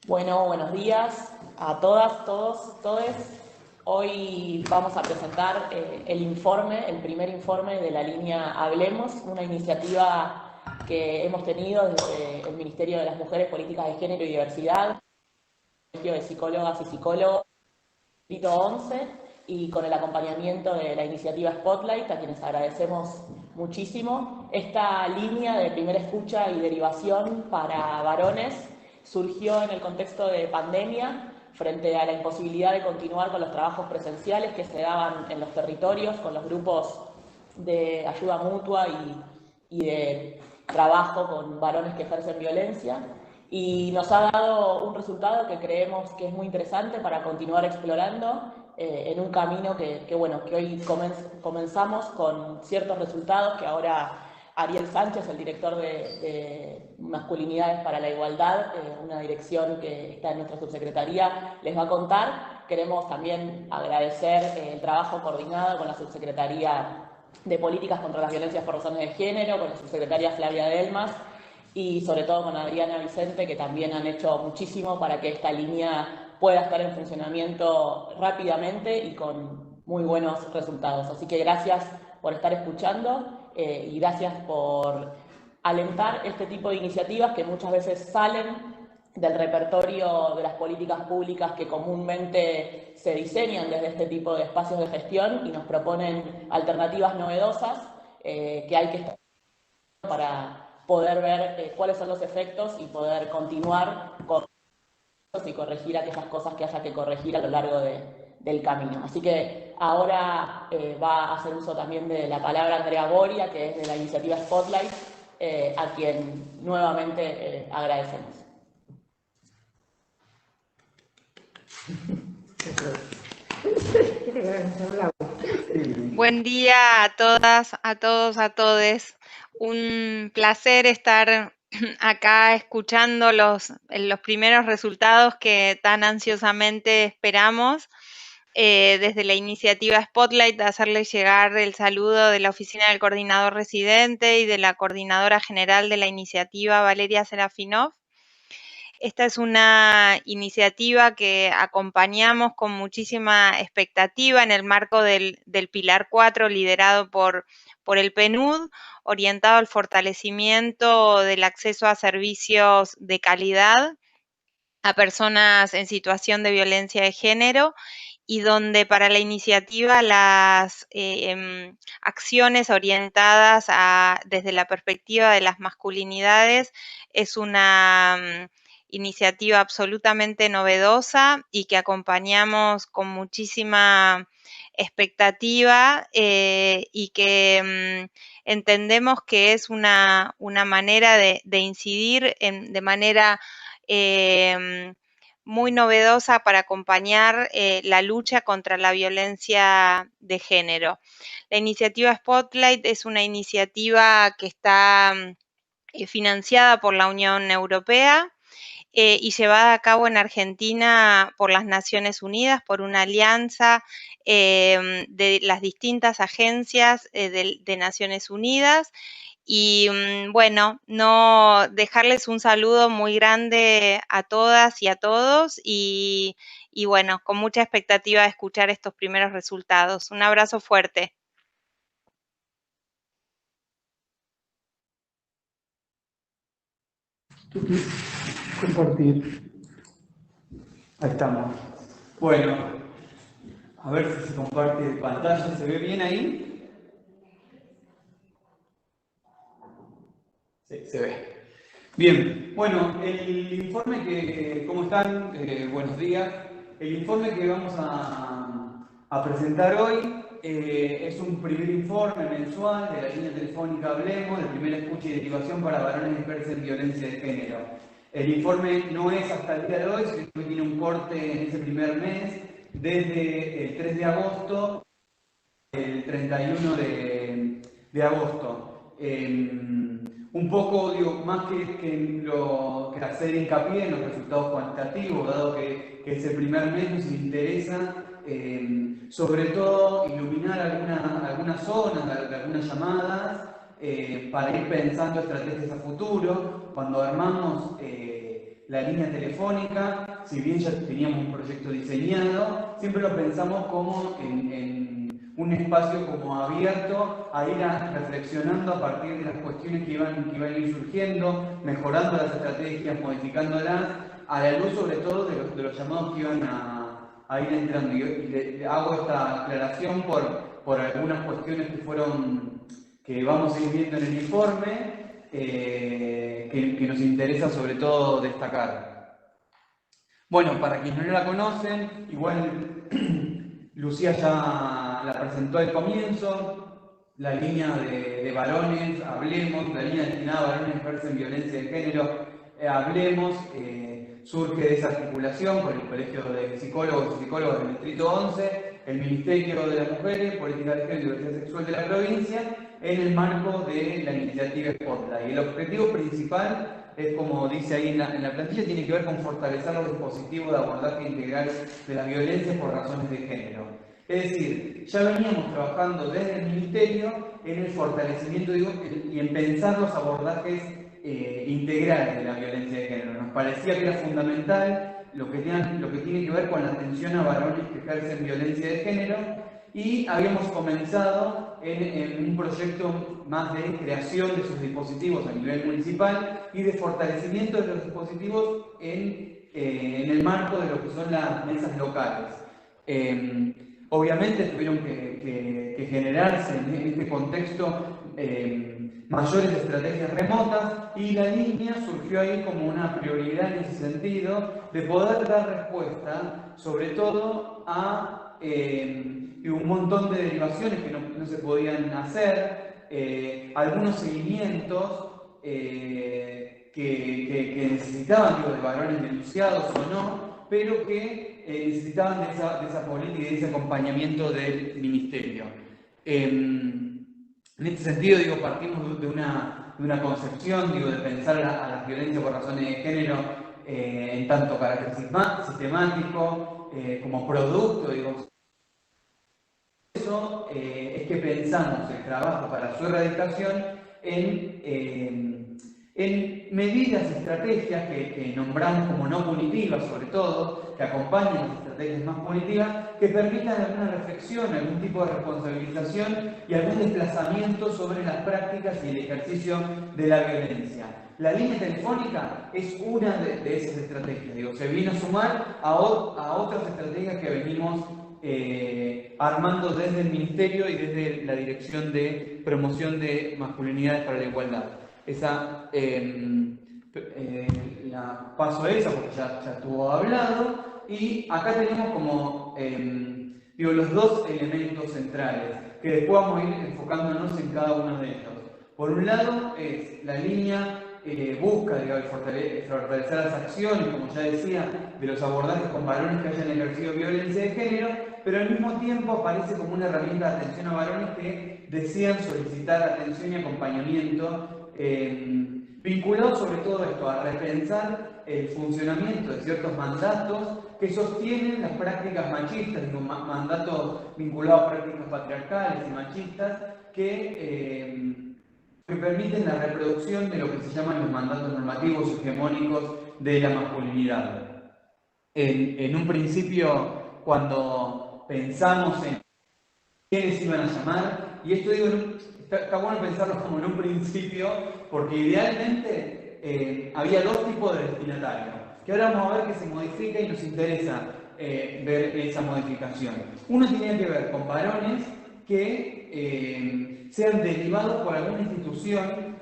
Bueno, buenos días a todas, todos, todes. Hoy vamos a presentar el primer informe de la línea Hablemos, una iniciativa que hemos tenido desde el Ministerio de las Mujeres, Políticas de Género y Diversidad, el Colegio de Psicólogas y Psicólogos, Distrito 11, y con el acompañamiento de la iniciativa Spotlight, a quienes agradecemos muchísimo. Esta línea de primera escucha y derivación para varones surgió en el contexto de pandemia, frente a la imposibilidad de continuar con los trabajos presenciales que se daban en los territorios, con los grupos de ayuda mutua y de trabajo con varones que ejercen violencia. Y nos ha dado un resultado que creemos que es muy interesante para continuar explorando en un camino que hoy comenzamos con ciertos resultados que ahora Ariel Sánchez, el director de Masculinidades para la Igualdad, una dirección que está en nuestra subsecretaría, les va a contar. Queremos también agradecer el trabajo coordinado con la subsecretaría de Políticas contra las Violencias por Razones de Género, con la subsecretaria Flavia Delmas y sobre todo con Adriana Vicente, que también han hecho muchísimo para que esta línea pueda estar en funcionamiento rápidamente y con muy buenos resultados. Así que gracias por estar escuchando y gracias por alentar este tipo de iniciativas que muchas veces salen del repertorio de las políticas públicas que comúnmente se diseñan desde este tipo de espacios de gestión y nos proponen alternativas novedosas que hay que estar para poder ver cuáles son los efectos y poder continuar con y corregir aquellas cosas que haya que corregir a lo largo del camino. Así que ahora va a hacer uso también de la palabra Andrea Boria, que es de la iniciativa Spotlight, a quien nuevamente agradecemos. Buen día a todas, a todos, a todes. Un placer estar acá escuchando los primeros resultados que tan ansiosamente esperamos. Desde la iniciativa Spotlight, hacerles llegar el saludo de la Oficina del Coordinador Residente y de la Coordinadora General de la iniciativa, Valeria Serafinov. Esta es una iniciativa que acompañamos con muchísima expectativa en el marco del Pilar 4, liderado por el PNUD, orientado al fortalecimiento del acceso a servicios de calidad a personas en situación de violencia de género, y donde para la iniciativa las acciones orientadas desde la perspectiva de las masculinidades es una iniciativa absolutamente novedosa y que acompañamos con muchísima expectativa y que entendemos que es una manera de incidir de manera muy novedosa para acompañar la lucha contra la violencia de género. La iniciativa Spotlight es una iniciativa que está financiada por la Unión Europea y llevada a cabo en Argentina por las Naciones Unidas, por una alianza de las distintas agencias de Naciones Unidas. Y bueno, no dejarles un saludo muy grande a todas y a todos y bueno, con mucha expectativa de escuchar estos primeros resultados. Un abrazo fuerte. Compartir. Ahí estamos. Bueno, a ver si se comparte pantalla. ¿Se ve bien ahí? Sí, se ve. Bien, bueno, el informe ¿cómo están? Buenos días. El informe que vamos a presentar hoy es un primer informe mensual de la línea telefónica Hablemos, de primera escucha y derivación para varones que ejercen violencia de género. El informe no es hasta el día de hoy, sino que tiene un corte en ese primer mes, desde el 3 de agosto el 31 de agosto. Un poco, digo, más que hacer hincapié en los resultados cuantitativos, dado que es el primer mes, nos interesa sobre todo iluminar algunas zonas, algunas llamadas, para ir pensando estrategias a futuro. Cuando armamos la línea telefónica, si bien ya teníamos un proyecto diseñado, siempre lo pensamos como en un espacio como abierto a ir reflexionando a partir de las cuestiones que iban a ir surgiendo, mejorando las estrategias, modificándolas, a la luz sobre todo de los llamados que iban a ir entrando. Y le hago esta aclaración por algunas cuestiones que vamos a ir viendo en el informe, que nos interesa sobre todo destacar. Bueno, para quienes no la conocen, igual Lucía ya la presentó al comienzo, la línea de varones, Hablemos, la línea destinada a varones expertos en violencia de género, Hablemos, surge de esa articulación con el Colegio de Psicólogos y Psicólogas del Distrito 11, el Ministerio de las Mujeres, Política de Género y Diversidad Sexual de la provincia, en el marco de la iniciativa Spotlight. Y el objetivo principal es, como dice ahí en la plantilla, tiene que ver con fortalecer los dispositivos de abordaje integral de las violencias por razones de género. Es decir, ya veníamos trabajando desde el Ministerio en el fortalecimiento y en pensar los abordajes integrales de la violencia de género. Nos parecía que era fundamental lo que tiene que ver con la atención a varones que ejercen violencia de género, y habíamos comenzado en un proyecto más de creación de sus dispositivos a nivel municipal y de fortalecimiento de los dispositivos en el marco de lo que son las mesas locales. Obviamente tuvieron que generarse en este contexto mayores estrategias remotas, y la línea surgió ahí como una prioridad en ese sentido de poder dar respuesta sobre todo a un montón de derivaciones que no se podían hacer, algunos seguimientos que necesitaban, de varones denunciados o no, pero que necesitaban de esa política y de ese acompañamiento del Ministerio. En este sentido, partimos de una concepción, de pensar a las violencias por razones de género en tanto carácter sistemático, como producto, eso es que pensamos el trabajo para su erradicación en medidas, estrategias que nombramos como no punitivas, sobre todo, que acompañan las estrategias más punitivas, que permitan alguna reflexión, algún tipo de responsabilización y algún desplazamiento sobre las prácticas y el ejercicio de la violencia. La línea telefónica es una de esas estrategias, se vino a sumar a otras estrategias que venimos armando desde el Ministerio y desde la Dirección de Promoción de Masculinidades para la Igualdad. La paso a esa porque ya estuvo hablado, y acá tenemos como los dos elementos centrales que después vamos a ir enfocándonos en cada uno de ellos. Por un lado es la línea busca fortalecer las acciones, como ya decía, de los abordajes con varones que hayan ejercido violencia de género, pero al mismo tiempo aparece como una herramienta de atención a varones que desean solicitar atención y acompañamiento, vinculado sobre todo esto a repensar el funcionamiento de ciertos mandatos que sostienen las prácticas machistas, mandatos vinculados a prácticas patriarcales y machistas que permiten la reproducción de lo que se llaman los mandatos normativos hegemónicos de la masculinidad. En un principio, cuando pensamos en quiénes iban a llamar, y esto está bueno pensarlo como en un principio, porque idealmente había dos tipos de destinatarios, que ahora vamos a ver que se modifica y nos interesa ver esa modificación. Uno tenía que ver con varones que sean derivados por alguna institución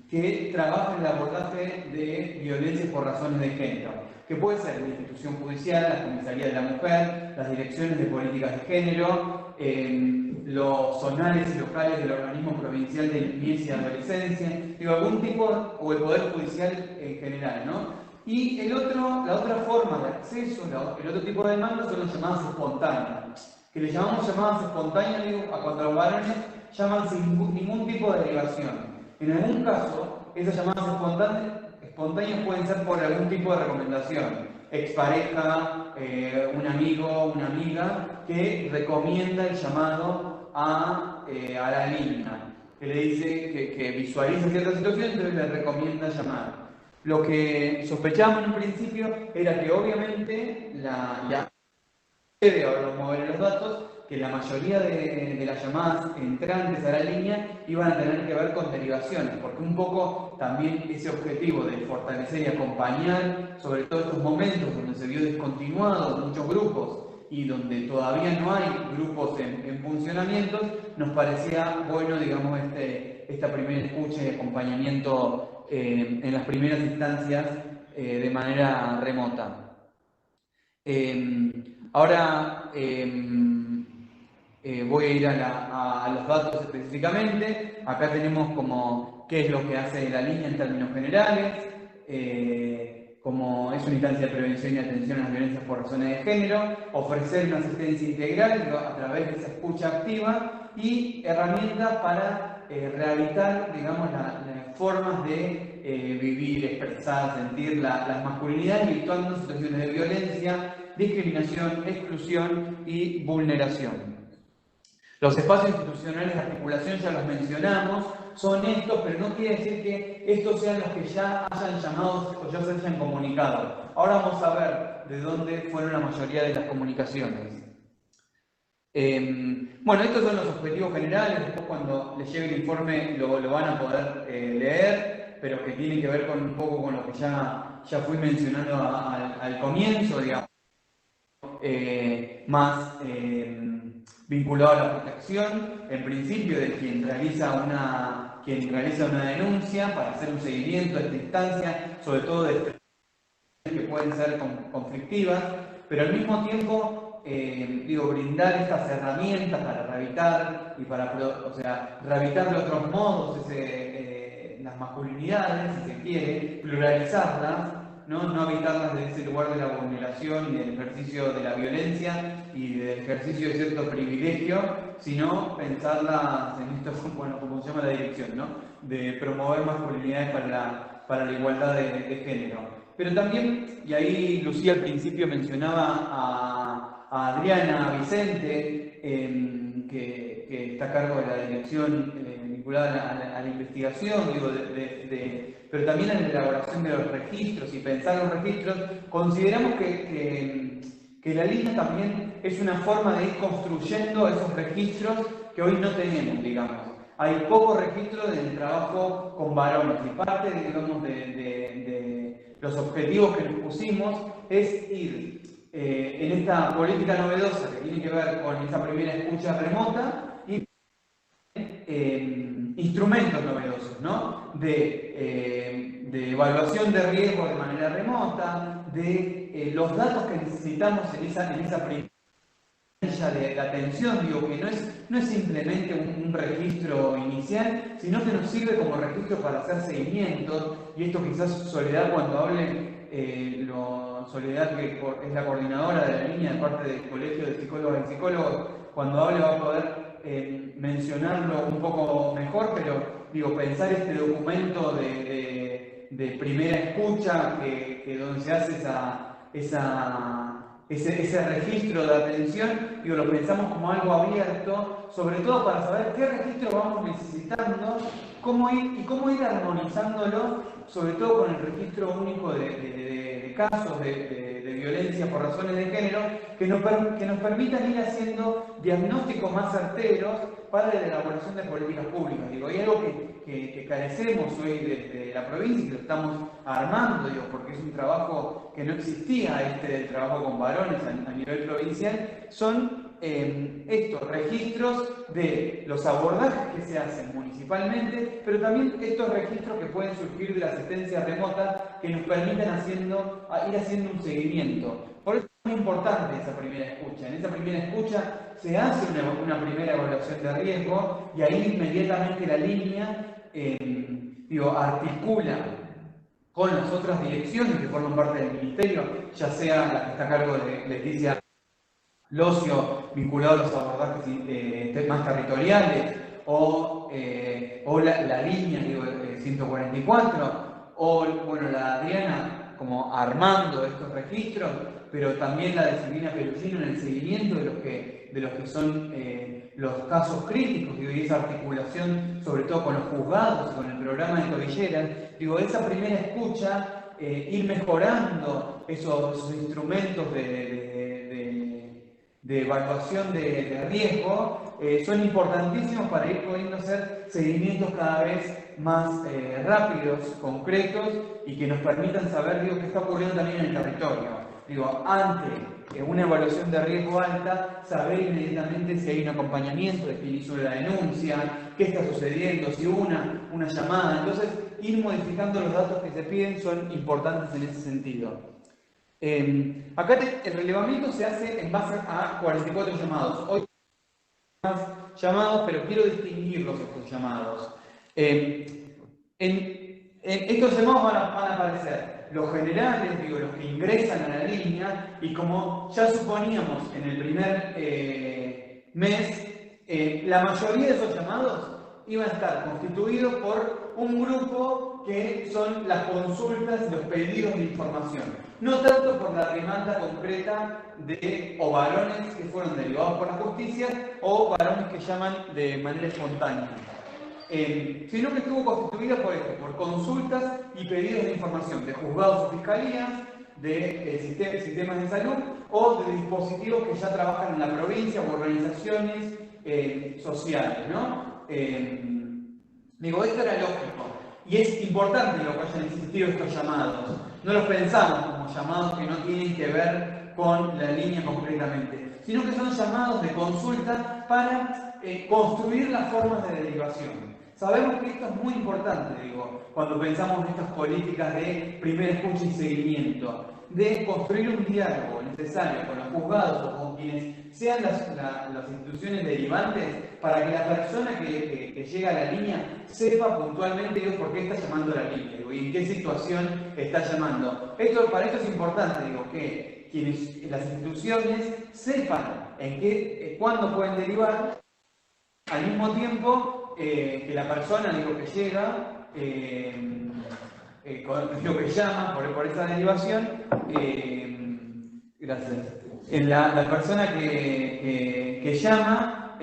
que trabaja en el abordaje de violencia por razones de género, que puede ser una institución judicial, la Comisaría de la Mujer, las direcciones de políticas de género, los zonales y locales del organismo provincial de niñez y adolescencia, algún tipo, o el Poder Judicial en general, ¿no? Y la otra forma de acceso, el otro tipo de demandas son las llamadas espontáneas, que le llamamos llamadas espontáneas a cuando los varones llaman sin ningún tipo de derivación. En algún caso, esas llamadas espontáneas pueden ser por algún tipo de recomendación, expareja, un amigo, una amiga, que recomienda el llamado a la línea, que le dice que visualiza cierta situación, entonces le recomienda llamar. Lo que sospechábamos en un principio era que obviamente de mover los datos, que la mayoría de las llamadas entrantes a la línea iban a tener que ver con derivaciones, porque un poco también ese objetivo de fortalecer y acompañar, sobre todo estos momentos donde se vio descontinuado muchos grupos y donde todavía no hay grupos en funcionamiento, nos parecía bueno, digamos, esta primera escucha y acompañamiento en las primeras instancias de manera remota. Ahora voy a ir a los datos específicamente. Acá tenemos como qué es lo que hace la línea en términos generales, como es una instancia de prevención y atención a las violencias por razones de género, ofrecer una asistencia integral a través de esa escucha activa y herramientas para rehabilitar, digamos, las formas de vivir, expresar, sentir las masculinidades y actuando en situaciones de violencia, discriminación, exclusión y vulneración. Los espacios institucionales de articulación ya los mencionamos, son estos, pero no quiere decir que estos sean los que ya hayan llamado o ya se hayan comunicado. Ahora vamos a ver de dónde fueron la mayoría de las comunicaciones. Bueno, estos son los objetivos generales, después cuando les llegue el informe lo van a poder leer, pero que tienen que ver con un poco con lo que ya fui mencionando al comienzo, digamos, más vinculado a la protección, en principio de quien realiza una denuncia para hacer un seguimiento de esta instancia, sobre todo de que pueden ser conflictivas, pero al mismo tiempo brindar estas herramientas para rehabilitar y para rehabilitar de otros modos las masculinidades, si se quiere, pluralizarlas, no habitarlas desde ese lugar de la vulneración y del ejercicio de la violencia y del ejercicio de cierto privilegio, sino pensarlas en esto, bueno, como se llama la dirección, ¿no? De promover masculinidades para la igualdad de género. Pero también, y ahí Lucía al principio mencionaba a Adriana Vicente, que está a cargo de la dirección vinculada a la investigación, pero también a la elaboración de los registros y pensar los registros, consideramos que la línea también es una forma de ir construyendo esos registros que hoy no tenemos, digamos. Hay pocos registros del trabajo con varones y parte, digamos, de los objetivos que nos pusimos es ir en esta política novedosa que tiene que ver con esa primera escucha remota y instrumentos novedosos, ¿no? De evaluación de riesgo de manera remota, de los datos que necesitamos en esa primera de atención, digo, que no es simplemente un registro inicial, sino que nos sirve como registro para hacer seguimientos, y esto quizás Soledad cuando hable, Soledad que es la coordinadora de la línea de parte del Colegio de Psicólogas y Psicólogos, cuando hable va a poder mencionarlo un poco mejor, pero digo, pensar este documento de primera escucha, que donde se hace ese registro de atención, digo, lo pensamos como algo abierto, sobre todo para saber qué registro vamos necesitando, cómo ir armonizándolo, sobre todo con el registro único de casos de violencia por razones de género, que nos permitan ir haciendo diagnósticos más certeros para la elaboración de políticas públicas. Digo, hay algo que carecemos hoy de la provincia y que lo estamos armando, digo, porque es un trabajo que no existía, del trabajo con varones a nivel provincial, son estos registros de los abordajes que se hacen municipalmente, pero también estos registros que pueden surgir de la asistencia remota que nos permitan ir haciendo un seguimiento. Por eso es muy importante esa primera escucha. En esa primera escucha se hace una primera evaluación de riesgo y ahí inmediatamente la línea articula con las otras direcciones que forman parte del ministerio, ya sea la que está a cargo de Leticia Locio, vinculado a los abordajes más territoriales, o la línea 144, o bueno, la Adriana como armando estos registros, pero también la de Silvina Perugino en el seguimiento de de los que son los casos críticos, digo, y esa articulación sobre todo con los juzgados y con el programa de tobilleras, digo, esa primera escucha, ir mejorando esos instrumentos de evaluación de riesgo, son importantísimos para ir pudiendo hacer seguimientos cada vez más rápidos, concretos y que nos permitan saber, digo, qué está ocurriendo también en el territorio. Digo, ante una evaluación de riesgo alta, saber inmediatamente si hay un acompañamiento de quien hizo la denuncia, qué está sucediendo, si hubo una llamada. Entonces, ir modificando los datos que se piden son importantes en ese sentido. Acá el relevamiento se hace en base a 44 llamados. Hoy hay más llamados, pero quiero distinguirlos estos llamados. Estos llamados van a aparecer los generales, digo, los que ingresan a la línea, y como ya suponíamos en el primer mes, la mayoría de esos llamados iban a estar constituidos por un grupo que son las consultas y los pedidos de información. No tanto por la demanda concreta de o varones que fueron derivados por la justicia o varones que llaman de manera espontánea. Sino que estuvo constituida por esto, por consultas y pedidos de información de juzgados o fiscalías, de sistemas de salud o de dispositivos que ya trabajan en la provincia o organizaciones sociales, ¿no? Digo, esto era lógico y es importante lo que hayan existido estos llamados. No los pensamos como llamados que no tienen que ver con la línea concretamente, sino que son llamados de consulta para construir las formas de derivación. Sabemos que esto es muy importante, digo, cuando pensamos en estas políticas de primera escucha y seguimiento, de construir un diálogo necesario con los juzgados o con quienes sean las instituciones derivantes para que la persona que llega a la línea sepa puntualmente, digo, por qué está llamando a la línea, digo, y en qué situación está llamando. Para esto es importante, digo, que las instituciones sepan cuándo pueden derivar, al mismo tiempo que la persona, digo, que llega, lo que llama por esa derivación, gracias. La persona que llama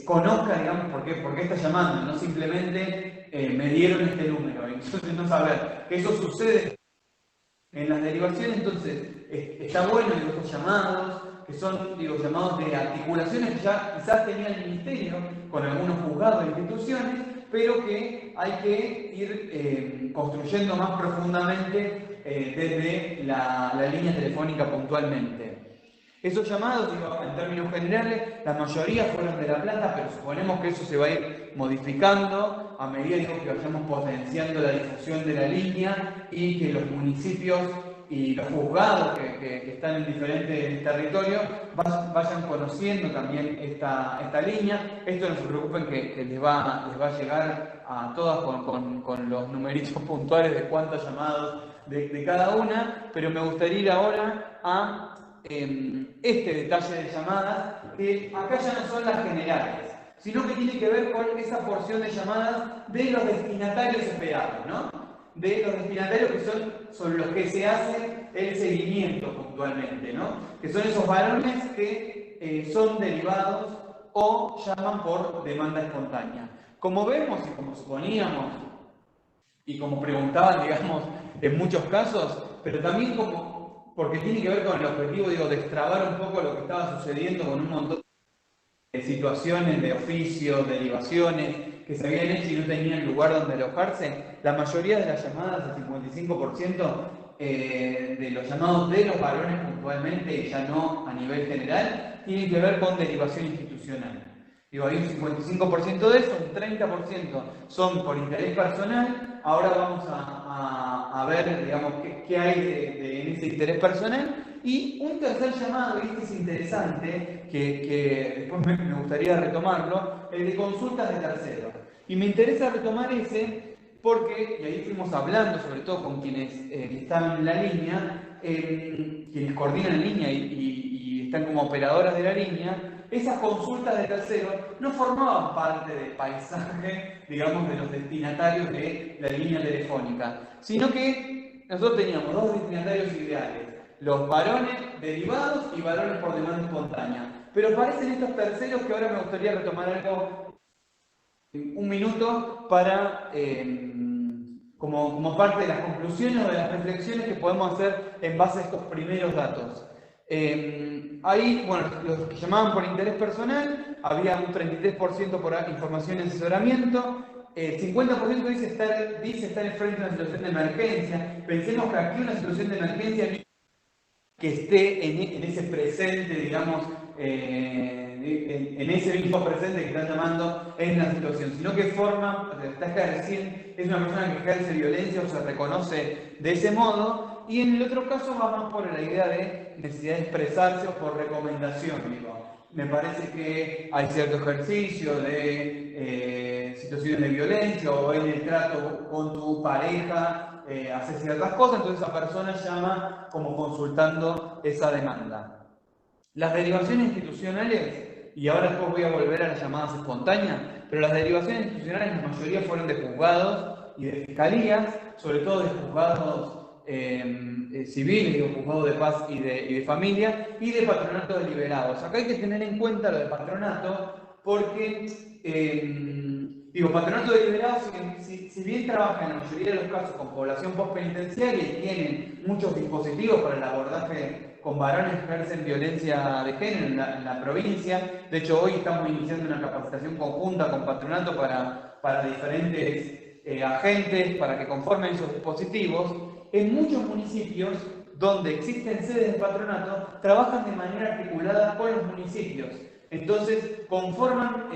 conozca, digamos, por qué está llamando, no simplemente me dieron este número. Entonces, no saber que eso sucede en las derivaciones. Entonces, está bueno, digo, estos llamados, que son, digo, llamados de articulaciones que ya quizás tenía el Ministerio con algunos juzgados e instituciones, pero que hay que ir construyendo más profundamente desde la línea telefónica puntualmente. Esos llamados, digo, en términos generales, la mayoría fueron de La Plata, pero suponemos que eso se va a ir modificando a medida, digo, que vayamos potenciando la difusión de la línea y que los municipios y los juzgados que están en diferentes territorios vayan conociendo también esta línea. Esto no se preocupen que les va a llegar a todas con los numeritos puntuales de cuántos llamados de cada una, pero me gustaría ir ahora a este detalle de llamadas, que acá ya no son las generales, sino que tiene que ver con esa porción de llamadas de los destinatarios esperados, ¿no? De los destinatarios que son sobre los que se hace el seguimiento puntualmente, ¿no? Que son esos varones que son derivados o llaman por demanda espontánea. Como vemos y como suponíamos y como preguntaban, digamos, en muchos casos, pero también porque tiene que ver con el objetivo, digo, de destrabar un poco lo que estaba sucediendo con un montón de situaciones de oficio, derivaciones que se habían hecho y no tenían lugar donde alojarse. La mayoría de las llamadas, el 55% de los llamados de los varones puntualmente, y ya no a nivel general, tienen que ver con derivación institucional. Digo, hay un 55% de eso, un 30% son por interés personal. Ahora vamos a ver, digamos, qué hay en ese interés personal. Y un tercer llamado, y este es interesante, que después me gustaría retomarlo, el de consultas de terceros. Y me interesa retomar ese porque, y ahí fuimos hablando, sobre todo con quienes están en la línea, quienes coordinan la línea y están como operadoras de la línea. Esas consultas de terceros no formaban parte del paisaje, digamos, de los destinatarios de la línea telefónica, sino que nosotros teníamos dos destinatarios ideales: los varones derivados y varones por demanda espontánea. pero aparecen estos terceros que ahora me gustaría retomar algo, un minuto, para, como parte de las conclusiones o de las reflexiones que podemos hacer en base a estos primeros datos. Ahí, bueno, los que llamaban por interés personal, había un 33% por información y asesoramiento, 50% dice estar enfrente de una situación de emergencia. Pensemos que aquí una situación de emergencia no es que esté en ese presente, digamos, en ese mismo presente que están llamando en la situación, sino que es una persona que ejerce violencia o se reconoce de ese modo, y en el otro caso va más por la idea de necesidad de expresarse o por recomendación, digo. Me parece que hay cierto ejercicio de situaciones de violencia o en el trato con tu pareja hace ciertas cosas, entonces esa persona llama como consultando esa demanda. Las derivaciones institucionales, y ahora después voy a volver a las llamadas espontáneas, pero las derivaciones institucionales la mayoría fueron de juzgados y de fiscalías, sobre todo de juzgados civiles, digo, juzgados de paz y de familia, y de patronatos deliberados. Acá hay que tener en cuenta lo de patronato, porque patronato deliberado, si bien trabaja en la mayoría de los casos con población postpenitenciaria y tienen muchos dispositivos para el abordaje con varones que ejercen violencia de género en la provincia. De hecho, hoy estamos iniciando una capacitación conjunta con patronato para diferentes agentes, para que conformen esos dispositivos. En muchos municipios donde existen sedes de patronato, trabajan de manera articulada con los municipios. Entonces, conforman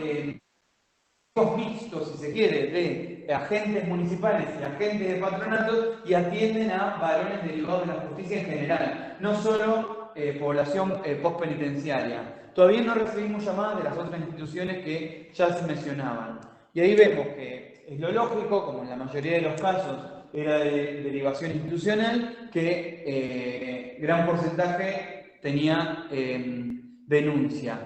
mixtos, si se quiere, de agentes municipales y agentes de patronato y atienden a varones derivados de la justicia en general, no solo población postpenitenciaria. Todavía no recibimos llamadas de las otras instituciones que ya se mencionaban. Y ahí vemos que es lo lógico, como en la mayoría de los casos era de derivación institucional, que gran porcentaje tenía denuncia.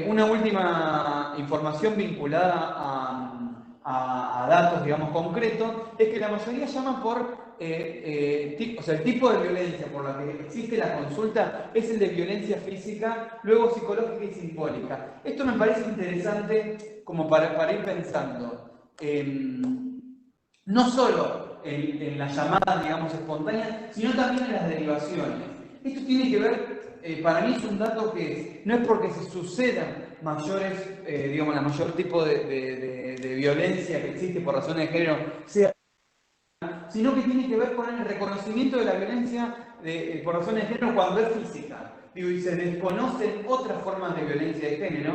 Una última información vinculada a datos, digamos, concretos, es que la mayoría llama por, el tipo de violencia por la que existe la consulta es el de violencia física, luego psicológica y simbólica. Esto me parece interesante como para ir pensando. No solo en las llamadas, digamos, espontáneas, sino también en las derivaciones. Esto tiene que ver, para mí es un dato que no es porque se sucedan mayores, la mayor tipo de violencia que existe por razones de género, sino que tiene que ver con el reconocimiento de la violencia por razones de género cuando es física. Y se desconocen otras formas de violencia de género,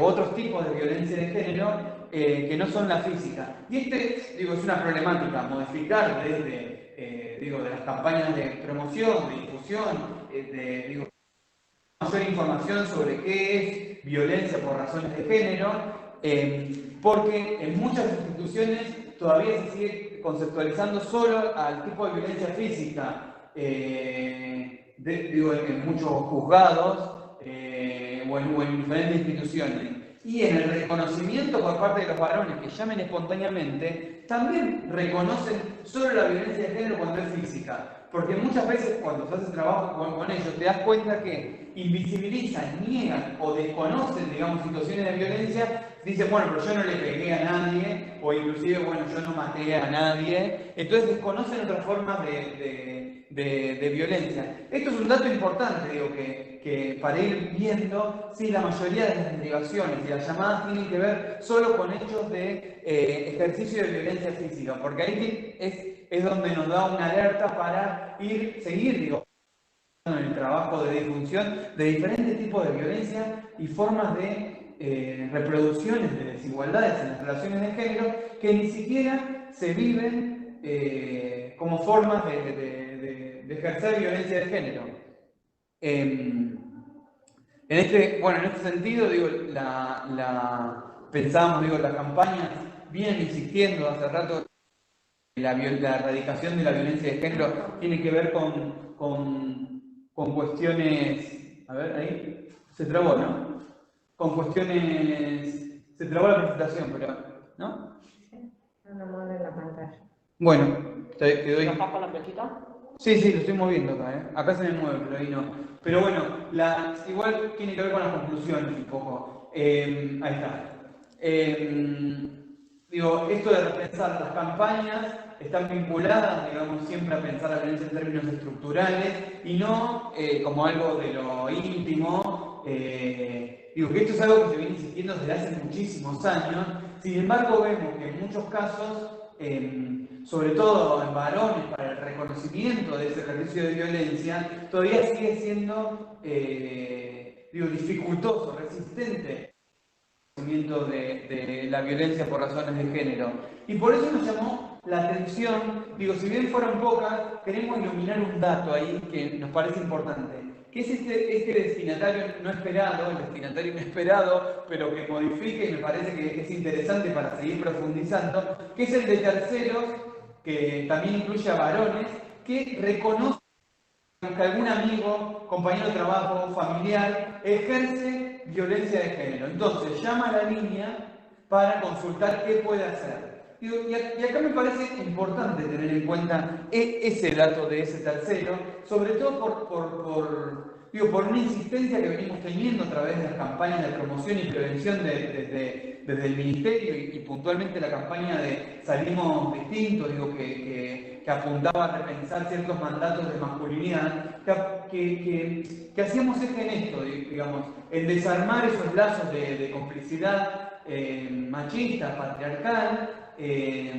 otros tipos de violencia de género, que no son la física. Y es una problemática, modificar desde, de las campañas de promoción, de difusión, mayor información sobre qué es violencia por razones de género, porque en muchas instituciones todavía se sigue conceptualizando solo al tipo de violencia física, en muchos juzgados o en diferentes instituciones. Y en el reconocimiento por parte de los varones que llamen espontáneamente, también reconocen solo la violencia de género cuando es física. Porque muchas veces cuando se hace trabajo con ellos te das cuenta que invisibilizan, niegan o desconocen, digamos, situaciones de violencia. Dicen, bueno, pero yo no le pegué a nadie, o inclusive, bueno, yo no maté a nadie. Entonces desconocen otras formas de violencia. Esto es un dato importante, que para ir viendo si la mayoría de las derivaciones y las llamadas tienen que ver solo con hechos de ejercicio de violencia física, porque ahí es donde nos da una alerta para seguir en el trabajo de difusión de diferentes tipos de violencia y formas de reproducciones de desigualdades en las relaciones de género que ni siquiera se viven como formas de ejercer violencia de género. En este sentido, pensábamos, las campañas vienen insistiendo hace rato. La erradicación de la violencia de género tiene que ver con cuestiones. A ver, ahí se trabó, ¿no? Con cuestiones. Se trabó la presentación, pero. ¿No? Sí, no mueve la pantalla. Bueno, te doy. ¿Bajás con la flechita? Sí, sí, lo estoy moviendo acá, ¿eh? Acá se me mueve, pero ahí no. Pero bueno, igual tiene que ver con las conclusiones un poco. Ahí está. Digo, esto de repensar las campañas están vinculadas, digamos, siempre a pensar la violencia en términos estructurales y no como algo de lo íntimo. Digo que esto es algo que se viene insistiendo desde hace muchísimos años. Sin embargo, vemos que en muchos casos sobre todo en varones, para el reconocimiento de ese ejercicio de violencia, todavía sigue siendo, dificultoso, resistente el reconocimiento de la violencia por razones de género. Y por eso nos llamó la atención, si bien fueron pocas, queremos iluminar un dato ahí que nos parece importante, que es este destinatario no esperado, el destinatario inesperado, pero que modifica y me parece que es interesante para seguir profundizando, que es el de terceros, que también incluye a varones, que reconocen que algún amigo, compañero de trabajo, familiar, ejerce violencia de género. Entonces llama a la línea para consultar qué puede hacer. Y acá me parece importante tener en cuenta ese dato de ese tercero, sobre todo por una insistencia que venimos teniendo a través de las campañas de promoción y prevención desde el Ministerio y puntualmente la campaña de Salimos Distintos, que apuntaba a repensar ciertos mandatos de masculinidad, que hacíamos eje en esto, digamos, en desarmar esos lazos de complicidad machista, patriarcal,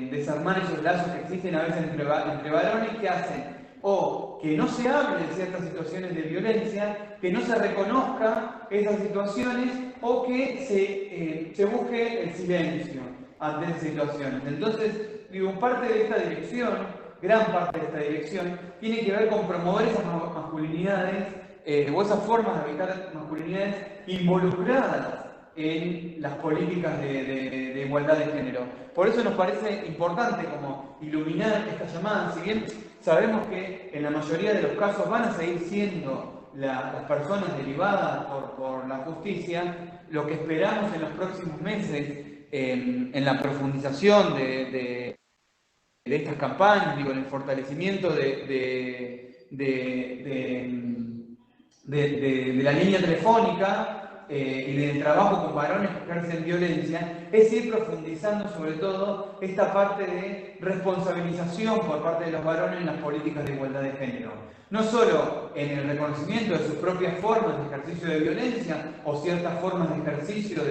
desarmar esos lazos que existen a veces entre varones que hacen o que no se hable de ciertas situaciones de violencia, que no se reconozca esas situaciones o que se busque el silencio ante esas situaciones. Entonces, parte de esta dirección, gran parte de esta dirección, tiene que ver con promover esas masculinidades o esas formas de habitar masculinidades involucradas en las políticas de igualdad de género. Por eso nos parece importante como iluminar esta llamada, si bien sabemos que en la mayoría de los casos van a seguir siendo las personas derivadas por la justicia, lo que esperamos en los próximos meses en la profundización de estas campañas, en el fortalecimiento de la línea telefónica y del trabajo con varones que ejercen violencia, es ir profundizando sobre todo esta parte de responsabilización por parte de los varones en las políticas de igualdad de género. No solo en el reconocimiento de sus propias formas de ejercicio de violencia o ciertas formas de ejercicio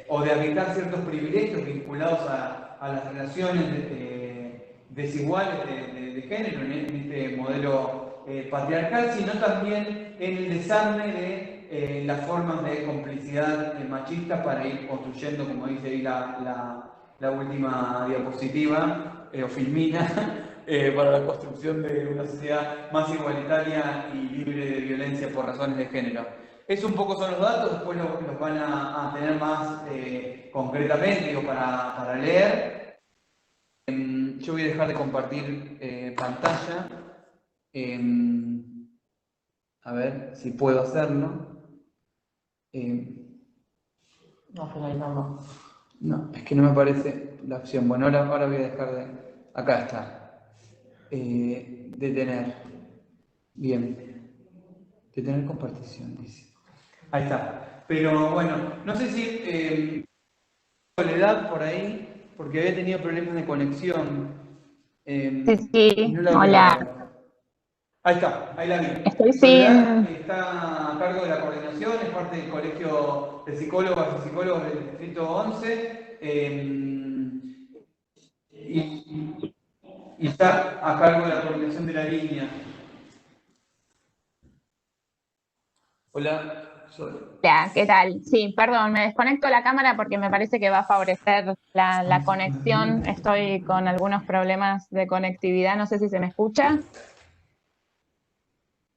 o de habitar ciertos privilegios vinculados a las relaciones desiguales de género en este modelo patriarcal, sino también en el desarme de las formas de complicidad machista para ir construyendo, como dice ahí la última diapositiva, o filmina, para la construcción de una sociedad más igualitaria y libre de violencia por razones de género. Eso un poco son los datos, después los van a tener más concretamente para leer. Yo voy a dejar de compartir pantalla. A ver si puedo hacerlo. No, finalizando. No, es que no me aparece la opción. Bueno, ahora voy a dejar de... Acá está. Detener. Bien. Detener compartición, dice. Ahí está. Pero bueno, no sé si Soledad por ahí, porque había tenido problemas de conexión. Sí, Y sí, no la veo hola. ahora. Ahí está, ahí la vi. Estoy Soledad sin... está a cargo de la coordinación, es parte del Colegio de Psicólogas y Psicólogos del Distrito 11 y está a cargo de la coordinación de la línea. Hola, Soledad. Hola, ¿qué tal? Sí, perdón, me desconecto la cámara porque me parece que va a favorecer la conexión. Estoy con algunos problemas de conectividad, no sé si se me escucha.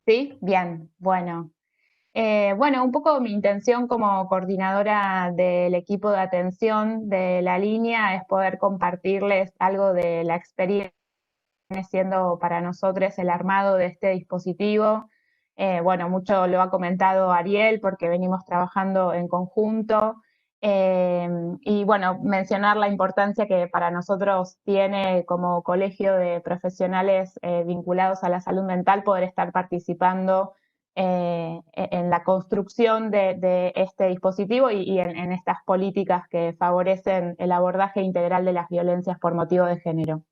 ¿Sí? Bien, bueno. Bueno, un poco mi intención como coordinadora del equipo de atención de la línea es poder compartirles algo de la experiencia siendo para nosotros el armado de este dispositivo. Bueno, mucho lo ha comentado Ariel porque venimos trabajando en conjunto Y bueno, mencionar la importancia que para nosotros tiene como colegio de profesionales vinculados a la salud mental poder estar participando en la construcción de este dispositivo y en estas políticas que favorecen el abordaje integral de las violencias por motivo de género.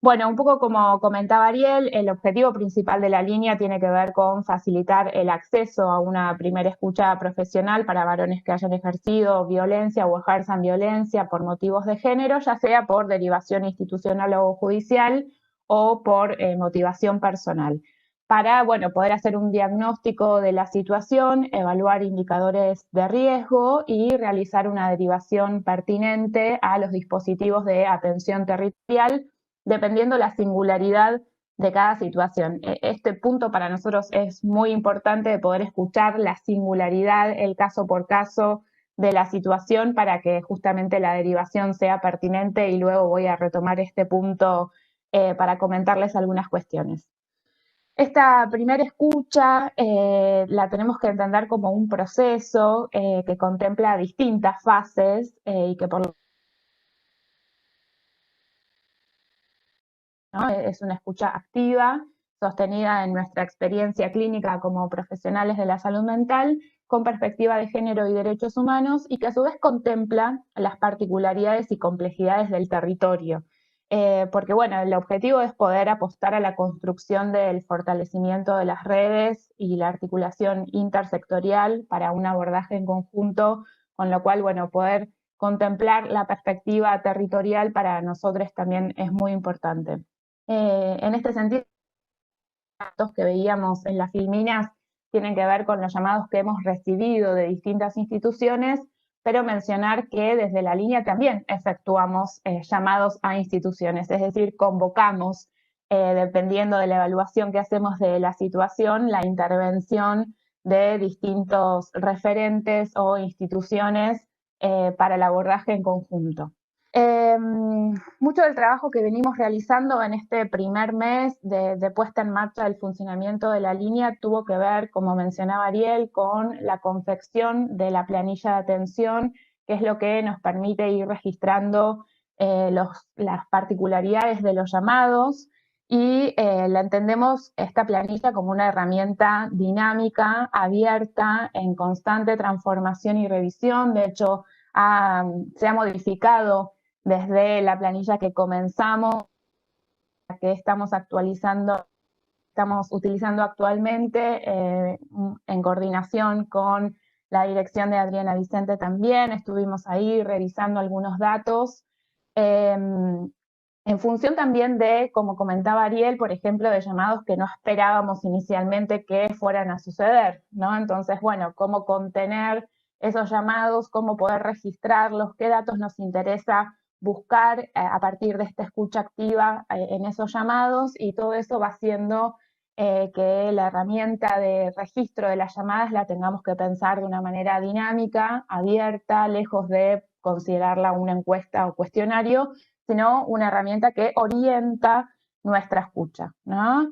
Bueno, un poco como comentaba Ariel, el objetivo principal de la línea tiene que ver con facilitar el acceso a una primera escucha profesional para varones que hayan ejercido violencia o ejerzan violencia por motivos de género, ya sea por derivación institucional o judicial o por motivación personal, para poder hacer un diagnóstico de la situación, evaluar indicadores de riesgo y realizar una derivación pertinente a los dispositivos de atención territorial, dependiendo la singularidad de cada situación. Este punto para nosotros es muy importante, de poder escuchar la singularidad, el caso por caso de la situación, para que justamente la derivación sea pertinente, y luego voy a retomar este punto para comentarles algunas cuestiones. Esta primera escucha la tenemos que entender como un proceso que contempla distintas fases y que por ¿no? Es una escucha activa, sostenida en nuestra experiencia clínica como profesionales de la salud mental, con perspectiva de género y derechos humanos, y que a su vez contempla las particularidades y complejidades del territorio. Porque el objetivo es poder apostar a la construcción del fortalecimiento de las redes y la articulación intersectorial para un abordaje en conjunto, con lo cual, poder contemplar la perspectiva territorial para nosotros también es muy importante. En este sentido, los datos que veíamos en las filminas tienen que ver con los llamados que hemos recibido de distintas instituciones, pero mencionar que desde la línea también efectuamos llamados a instituciones, es decir, convocamos, dependiendo de la evaluación que hacemos de la situación, la intervención de distintos referentes o instituciones para el abordaje en conjunto. Mucho del trabajo que venimos realizando en este primer mes de puesta en marcha del funcionamiento de la línea tuvo que ver, como mencionaba Ariel, con la confección de la planilla de atención, que es lo que nos permite ir registrando las particularidades de los llamados, y la entendemos, esta planilla, como una herramienta dinámica, abierta, en constante transformación y revisión. De hecho, se ha modificado desde la planilla que comenzamos, la que estamos actualizando, estamos utilizando actualmente, en coordinación con la dirección de Adriana Vicente también. Estuvimos ahí revisando algunos datos, en función también de, como comentaba Ariel, por ejemplo, de llamados que no esperábamos inicialmente que fueran a suceder, ¿no? Entonces, cómo contener esos llamados, cómo poder registrarlos, qué datos nos interesa buscar a partir de esta escucha activa en esos llamados, y todo eso va haciendo que la herramienta de registro de las llamadas la tengamos que pensar de una manera dinámica, abierta, lejos de considerarla una encuesta o cuestionario, sino una herramienta que orienta nuestra escucha, ¿no?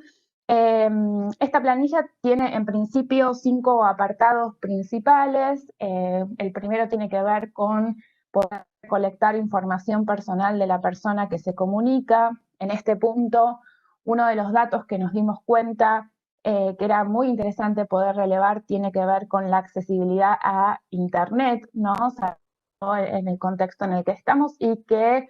Esta planilla tiene en principio 5 apartados principales. El primero tiene que ver con poder colectar información personal de la persona que se comunica. En este punto, uno de los datos que nos dimos cuenta que era muy interesante poder relevar tiene que ver con la accesibilidad a Internet, ¿no? O sea, en el contexto en el que estamos, y que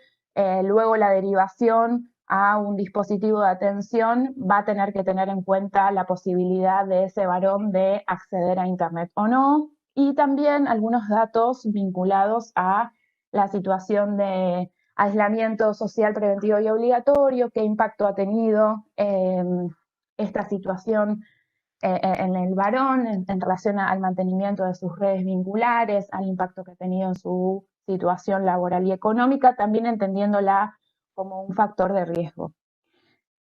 luego la derivación a un dispositivo de atención va a tener que tener en cuenta la posibilidad de ese varón de acceder a Internet o no, y también algunos datos vinculados a la situación de aislamiento social preventivo y obligatorio, qué impacto ha tenido esta situación en el varón en relación al mantenimiento de sus redes vinculares, al impacto que ha tenido en su situación laboral y económica, también entendiéndola como un factor de riesgo.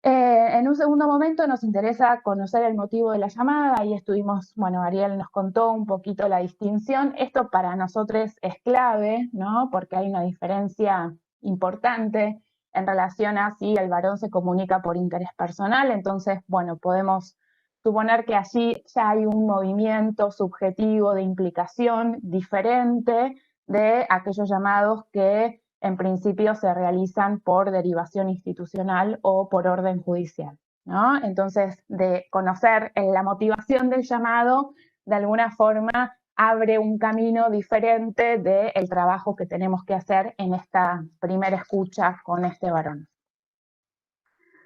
En un segundo momento nos interesa conocer el motivo de la llamada, y estuvimos, Ariel nos contó un poquito la distinción. Esto para nosotros es clave, ¿no? Porque hay una diferencia importante en relación a si el varón se comunica por interés personal. Entonces, podemos suponer que allí ya hay un movimiento subjetivo de implicación diferente de aquellos llamados que en principio se realizan por derivación institucional o por orden judicial, ¿no? Entonces, de conocer la motivación del llamado, de alguna forma abre un camino diferente del trabajo que tenemos que hacer en esta primera escucha con este varón.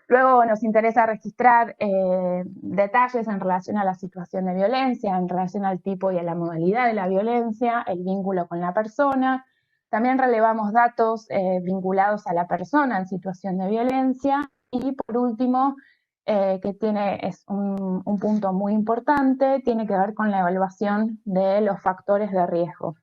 Luego nos interesa registrar detalles en relación a la situación de violencia, en relación al tipo y a la modalidad de la violencia, el vínculo con la persona. También relevamos datos vinculados a la persona en situación de violencia. Y por último, que es un punto muy importante, tiene que ver con la evaluación de los factores de riesgo.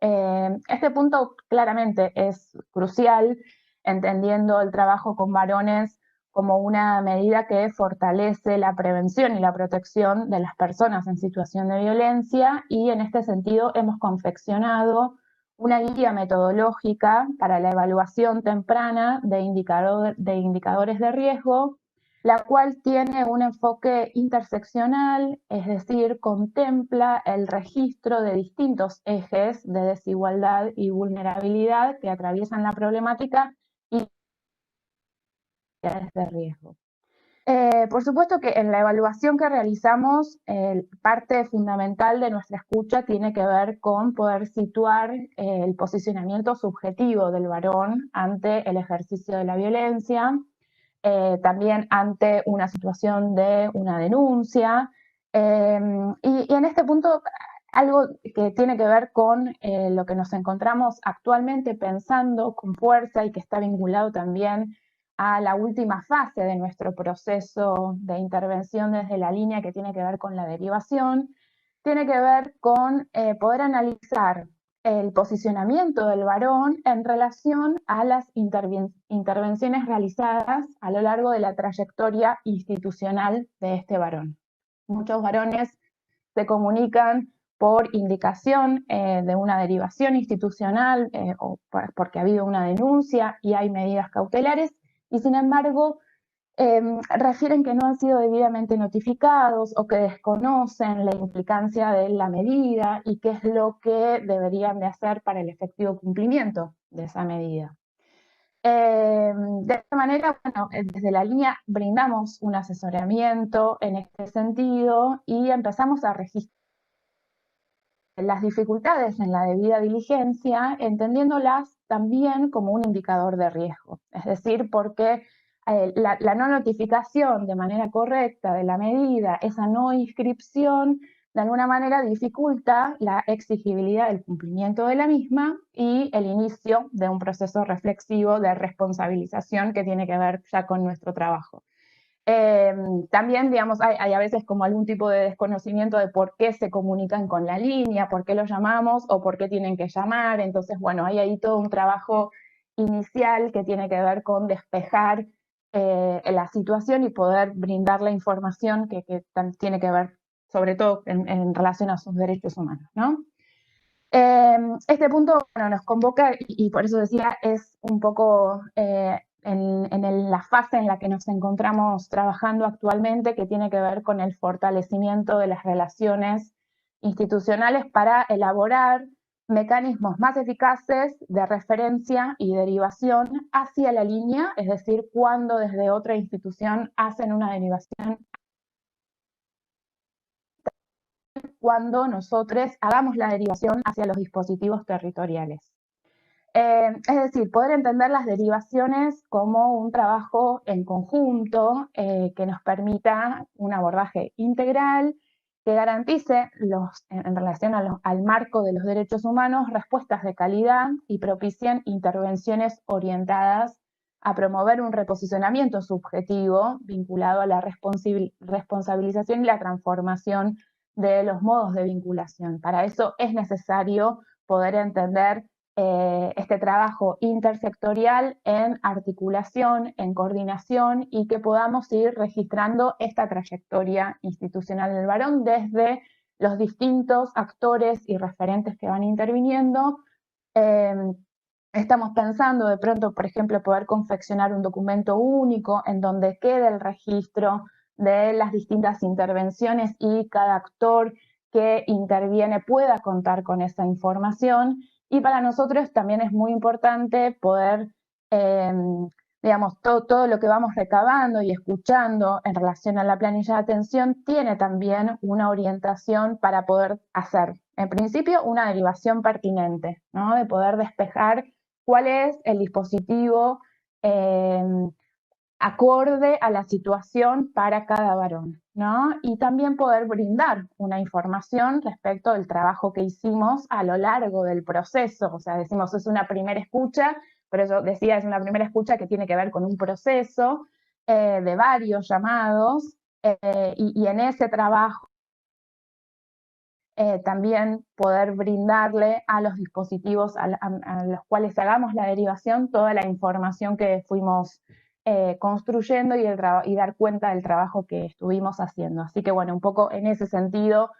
Este punto claramente es crucial, entendiendo el trabajo con varones como una medida que fortalece la prevención y la protección de las personas en situación de violencia, y en este sentido hemos confeccionado una guía metodológica para la evaluación temprana de indicadores de riesgo, la cual tiene un enfoque interseccional, es decir, contempla el registro de distintos ejes de desigualdad y vulnerabilidad que atraviesan la problemática y de riesgo. Por supuesto que en la evaluación que realizamos, parte fundamental de nuestra escucha tiene que ver con poder situar el posicionamiento subjetivo del varón ante el ejercicio de la violencia, también ante una situación de una denuncia. Y en este punto, algo que tiene que ver con lo que nos encontramos actualmente pensando con fuerza y que está vinculado también a la última fase de nuestro proceso de intervención desde la línea, que tiene que ver con la derivación, tiene que ver con poder analizar el posicionamiento del varón en relación a las intervenciones realizadas a lo largo de la trayectoria institucional de este varón. Muchos varones se comunican por indicación de una derivación institucional o porque ha habido una denuncia y hay medidas cautelares, y sin embargo refieren que no han sido debidamente notificados o que desconocen la implicancia de la medida y qué es lo que deberían de hacer para el efectivo cumplimiento de esa medida. De esta manera, bueno, desde la línea brindamos un asesoramiento en este sentido y empezamos a registrar las dificultades en la debida diligencia, entendiéndolas también como un indicador de riesgo. Es decir, porque la no notificación de manera correcta de la medida, esa no inscripción, de alguna manera dificulta la exigibilidad del cumplimiento de la misma y el inicio de un proceso reflexivo de responsabilización que tiene que ver ya con nuestro trabajo. También, digamos, hay a veces como algún tipo de desconocimiento de por qué se comunican con la línea, por qué los llamamos o por qué tienen que llamar. Entonces, bueno, hay ahí todo un trabajo inicial que tiene que ver con despejar la situación y poder brindar la información que tiene que ver sobre todo en relación a sus derechos humanos, ¿no? Este punto, bueno, nos convoca y por eso decía, es un poco en la fase en la que nos encontramos trabajando actualmente, que tiene que ver con el fortalecimiento de las relaciones institucionales para elaborar mecanismos más eficaces de referencia y derivación hacia la línea, es decir, cuando desde otra institución hacen una derivación, cuando nosotros hagamos la derivación hacia los dispositivos territoriales. Es decir, poder entender las derivaciones como un trabajo en conjunto que nos permita un abordaje integral, que garantice en relación al marco de los derechos humanos respuestas de calidad y propicien intervenciones orientadas a promover un reposicionamiento subjetivo vinculado a la responsabilización y la transformación de los modos de vinculación. Para eso es necesario poder entender este trabajo intersectorial en articulación, en coordinación, y que podamos ir registrando esta trayectoria institucional del varón desde los distintos actores y referentes que van interviniendo. Estamos pensando de pronto, por ejemplo, poder confeccionar un documento único en donde quede el registro de las distintas intervenciones y cada actor que interviene pueda contar con esa información, Y para nosotros también es muy importante poder, digamos, todo lo que vamos recabando y escuchando en relación a la planilla de atención tiene también una orientación para poder hacer, en principio, una derivación pertinente, ¿no? De poder despejar cuál es el dispositivo acorde a la situación para cada varón, ¿no? Y también poder brindar una información respecto del trabajo que hicimos a lo largo del proceso. O sea, decimos, es una primera escucha, pero yo decía, es una primera escucha que tiene que ver con un proceso de varios llamados, y en ese trabajo también poder brindarle a los dispositivos a los cuales hagamos la derivación toda la información que fuimos construyendo y dar cuenta del trabajo que estuvimos haciendo. Así que bueno, un poco en ese sentido,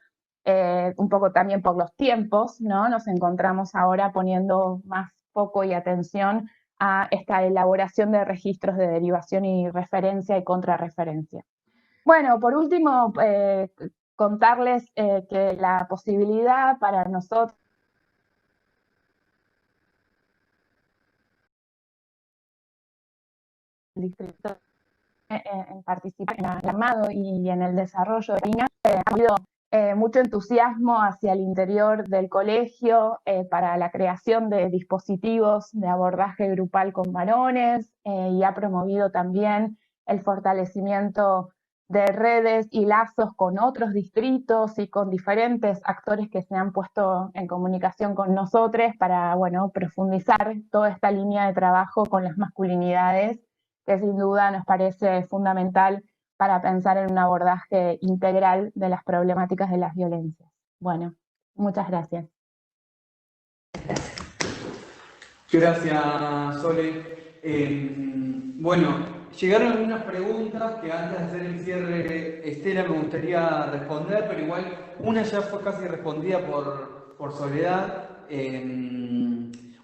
un poco también por los tiempos, ¿no? Nos encontramos ahora poniendo más foco y atención a esta elaboración de registros de derivación y referencia y contrarreferencia. Bueno, por último, contarles que la posibilidad para nosotros el distrito en participar en el armado y en el desarrollo de línea, ha habido mucho entusiasmo hacia el interior del colegio para la creación de dispositivos de abordaje grupal con varones, y ha promovido también el fortalecimiento de redes y lazos con otros distritos y con diferentes actores que se han puesto en comunicación con nosotros para, bueno, profundizar toda esta línea de trabajo con las masculinidades, que sin duda nos parece fundamental para pensar en un abordaje integral de las problemáticas de las violencias. Bueno, muchas gracias. Gracias, Sole. Bueno, llegaron algunas preguntas que antes de hacer el cierre, Estela, me gustaría responder, pero igual una ya fue casi respondida por Soledad.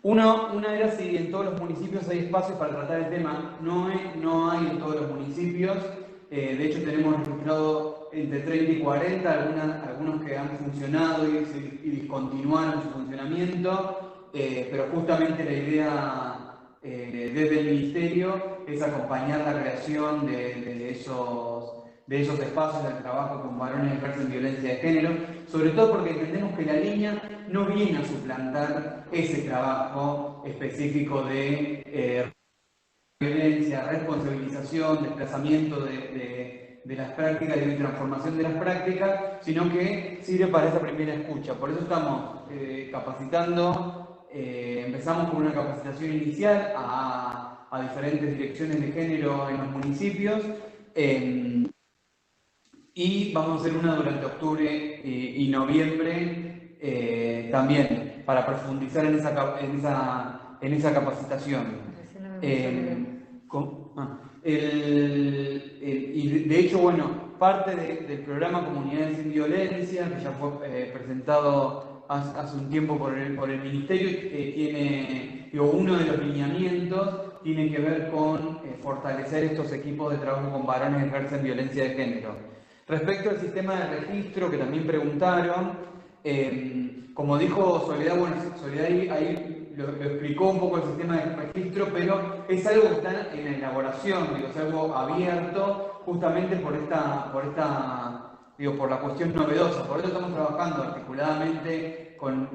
Una era si en todos los municipios hay espacios para tratar el tema. No hay en todos los municipios. De hecho, tenemos registrado entre 30 y 40, algunos que han funcionado y discontinuaron su funcionamiento, pero justamente la idea desde el Ministerio es acompañar la creación de esos espacios de trabajo con varones que ejercen violencia de género, sobre todo porque entendemos que la línea no viene a suplantar ese trabajo específico de violencia, responsabilización, desplazamiento de las prácticas y de transformación de las prácticas, sino que sirve para esa primera escucha. Por eso estamos capacitando, empezamos con una capacitación inicial a diferentes direcciones de género en los municipios, y vamos a hacer una durante octubre y noviembre también, para profundizar en esa capacitación. Y de hecho, bueno, parte del programa Comunidades sin Violencia, que ya fue presentado hace un tiempo por el Ministerio, uno de los lineamientos tiene que ver con fortalecer estos equipos de trabajo con varones que ejercen violencia de género. Respecto al sistema de registro, que también preguntaron, como dijo Soledad, bueno, Soledad ahí lo explicó un poco el sistema de registro, pero es algo que está en elaboración, es algo abierto justamente por la cuestión novedosa. Por eso estamos trabajando articuladamente con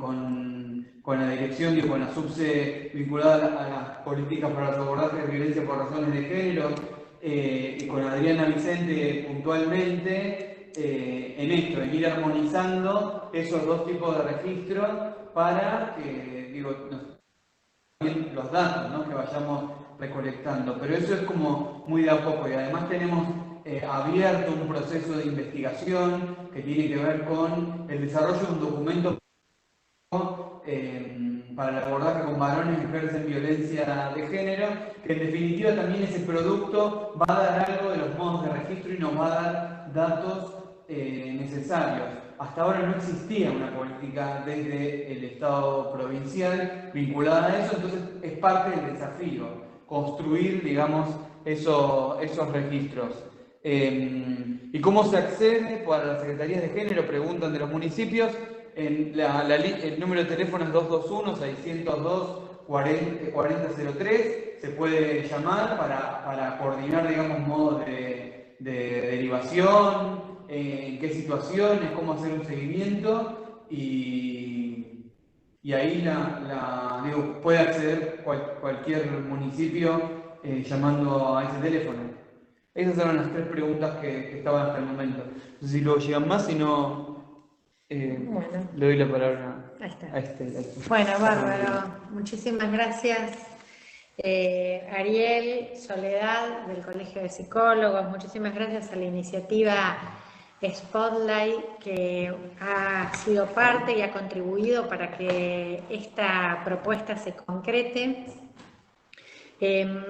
la dirección y con la subse vinculada a las políticas para los abordajes de violencia por razones de género, y con Adriana Vicente puntualmente, en esto, en ir armonizando esos dos tipos de registros para que, los datos, ¿no?, que vayamos recolectando. Pero eso es como muy de a poco, y además tenemos abierto un proceso de investigación que tiene que ver con el desarrollo de un documento para el abordaje con varones que ejercen violencia de género, que en definitiva también ese producto va a dar algo de los modos de registro y nos va a dar datos necesarios. Hasta ahora no existía una política desde el Estado provincial vinculada a eso, entonces es parte del desafío, construir, digamos, esos registros. ¿Y cómo se accede para las secretarías de género? Preguntan de los municipios. El número de teléfono es 221-602-4003. Se puede llamar para coordinar, digamos, modos de derivación, en qué situaciones, cómo hacer un seguimiento y ahí digo, puede acceder cualquier municipio llamando a ese teléfono. Esas eran las 3 preguntas que estaban hasta el momento. No sé si luego llegan más, si no, Bueno, le doy la palabra ahí está. a este. Bueno, bárbaro. Muchísimas gracias, Ariel, Soledad, del Colegio de Psicólogos. Muchísimas gracias a la iniciativa Spotlight, que ha sido parte y ha contribuido para que esta propuesta se concrete.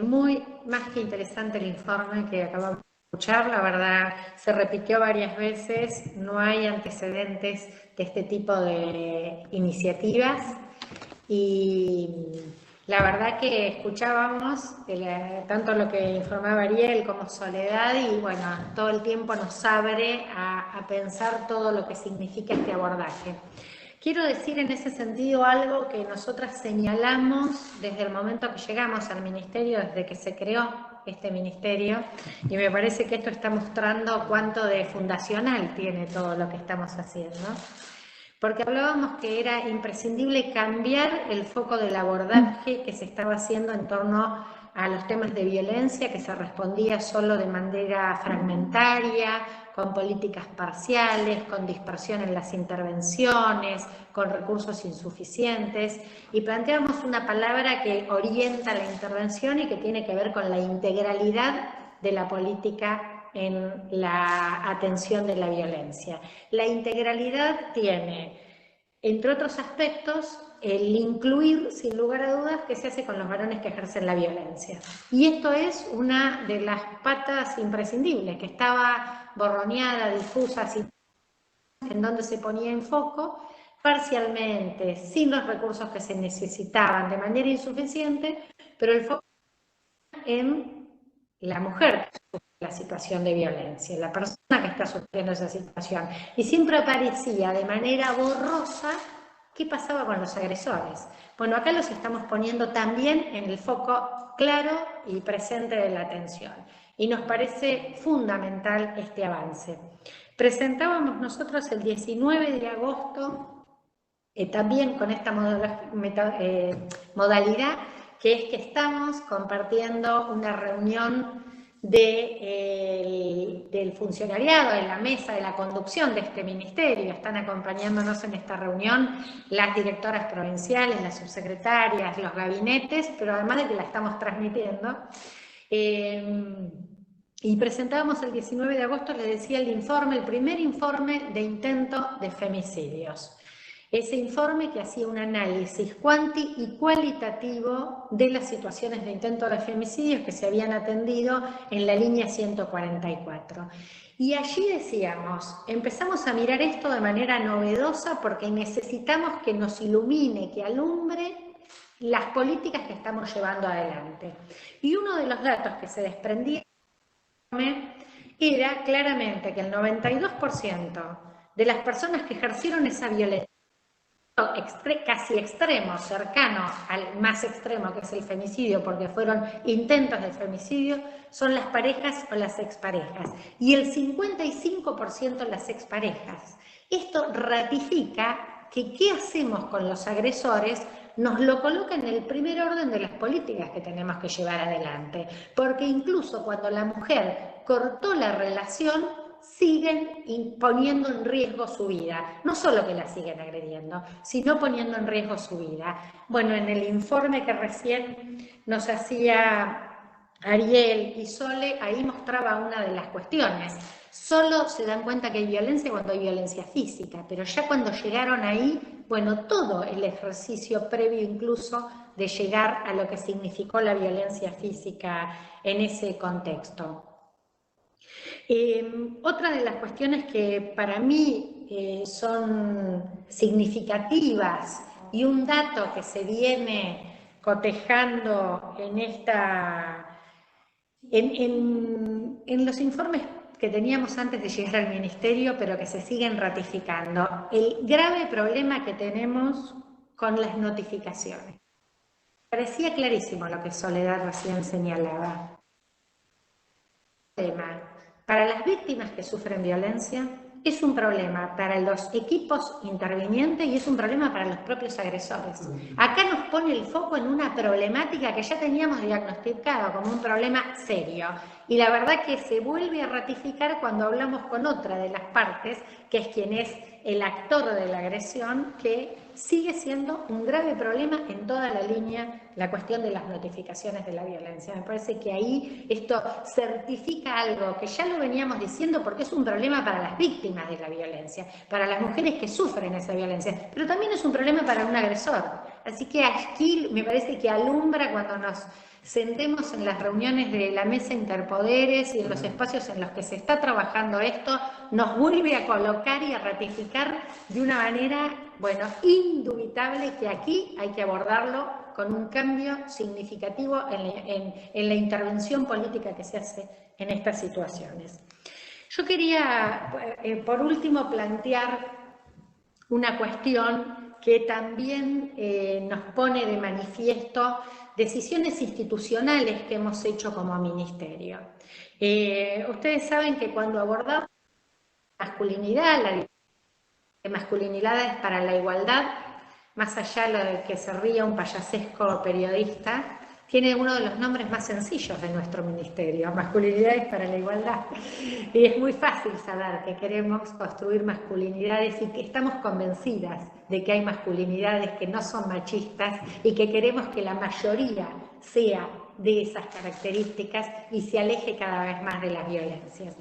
Muy más que interesante el informe que acabamos de escuchar, la verdad se repitió varias veces, no hay antecedentes de este tipo de iniciativas y la verdad que escuchábamos tanto lo que informaba Ariel como Soledad y bueno, todo el tiempo nos abre a pensar todo lo que significa este abordaje. Quiero decir en ese sentido algo que nosotras señalamos desde el momento que llegamos al ministerio, desde que se creó este ministerio, y me parece que esto está mostrando cuánto de fundacional tiene todo lo que estamos haciendo, porque hablábamos que era imprescindible cambiar el foco del abordaje que se estaba haciendo en torno a los temas de violencia, que se respondía solo de manera fragmentaria, con políticas parciales, con dispersión en las intervenciones, con recursos insuficientes, y planteamos una palabra que orienta la intervención y que tiene que ver con la integralidad de la política en la atención de la violencia. La integralidad tiene, entre otros aspectos, el incluir, sin lugar a dudas, qué se hace con los varones que ejercen la violencia. Y esto es una de las patas imprescindibles, que estaba borroneada, difusa, en donde se ponía en foco, parcialmente, sin los recursos que se necesitaban, de manera insuficiente, pero el foco en la mujer que sufre la situación de violencia, la persona que está sufriendo esa situación. Y siempre aparecía de manera borrosa qué pasaba con los agresores. Bueno, acá los estamos poniendo también en el foco claro y presente de la atención. Y nos parece fundamental este avance. Presentábamos nosotros el 19 de agosto, también con esta modalidad, que es que estamos compartiendo una reunión del funcionariado, de la mesa de la conducción de este ministerio. Están acompañándonos en esta reunión las directoras provinciales, las subsecretarias, los gabinetes, pero además de que la estamos transmitiendo. Y presentábamos el 19 de agosto, les decía, el primer informe de intento de femicidios. Ese informe que hacía un análisis cuanti y cualitativo de las situaciones de intento de femicidios que se habían atendido en la línea 144. Y allí decíamos, empezamos a mirar esto de manera novedosa porque necesitamos que nos ilumine, que alumbre las políticas que estamos llevando adelante. Y uno de los datos que se desprendía era claramente que el 92% de las personas que ejercieron esa violencia, casi extremo, cercano al más extremo que es el femicidio, porque fueron intentos de femicidio, son las parejas o las exparejas, y el 55% las exparejas. Esto ratifica que qué hacemos con los agresores nos lo coloca en el primer orden de las políticas que tenemos que llevar adelante, porque incluso cuando la mujer cortó la relación, siguen poniendo en riesgo su vida. No solo que la siguen agrediendo, sino poniendo en riesgo su vida. Bueno, en el informe que recién nos hacía Ariel y Sole, ahí mostraba una de las cuestiones. Solo se dan cuenta que hay violencia cuando hay violencia física, pero ya cuando llegaron ahí, bueno, todo el ejercicio previo incluso de llegar a lo que significó la violencia física en ese contexto. Otra de las cuestiones que para mí son significativas y un dato que se viene cotejando en los informes que teníamos antes de llegar al ministerio, pero que se siguen ratificando. El grave problema que tenemos con las notificaciones. Parecía clarísimo lo que Soledad recién señalaba. Para las víctimas que sufren violencia, es un problema para los equipos intervinientes y es un problema para los propios agresores. Acá nos pone el foco en una problemática que ya teníamos diagnosticado como un problema serio. Y la verdad que se vuelve a ratificar cuando hablamos con otra de las partes, que es quien es el actor de la agresión, que sigue siendo un grave problema en toda la línea, la cuestión de las notificaciones de la violencia. Me parece que ahí esto certifica algo que ya lo veníamos diciendo porque es un problema para las víctimas de la violencia, para las mujeres que sufren esa violencia, pero también es un problema para un agresor. Así que aquí me parece que alumbra cuando nos sentemos en las reuniones de la mesa interpoderes y en los espacios en los que se está trabajando esto, nos vuelve a colocar y a ratificar de una manera, bueno, indubitable que aquí hay que abordarlo con un cambio significativo en la intervención política que se hace en estas situaciones. Yo quería, por último, plantear una cuestión que también nos pone de manifiesto decisiones institucionales que hemos hecho como ministerio. Ustedes saben que cuando abordamos la masculinidad, la masculinidad es para la igualdad, más allá de que se ría un payasesco periodista, tiene uno de los nombres más sencillos de nuestro ministerio, Masculinidades para la Igualdad. Y es muy fácil saber que queremos construir masculinidades y que estamos convencidas de que hay masculinidades que no son machistas y que queremos que la mayoría sea de esas características y se aleje cada vez más de las violencias.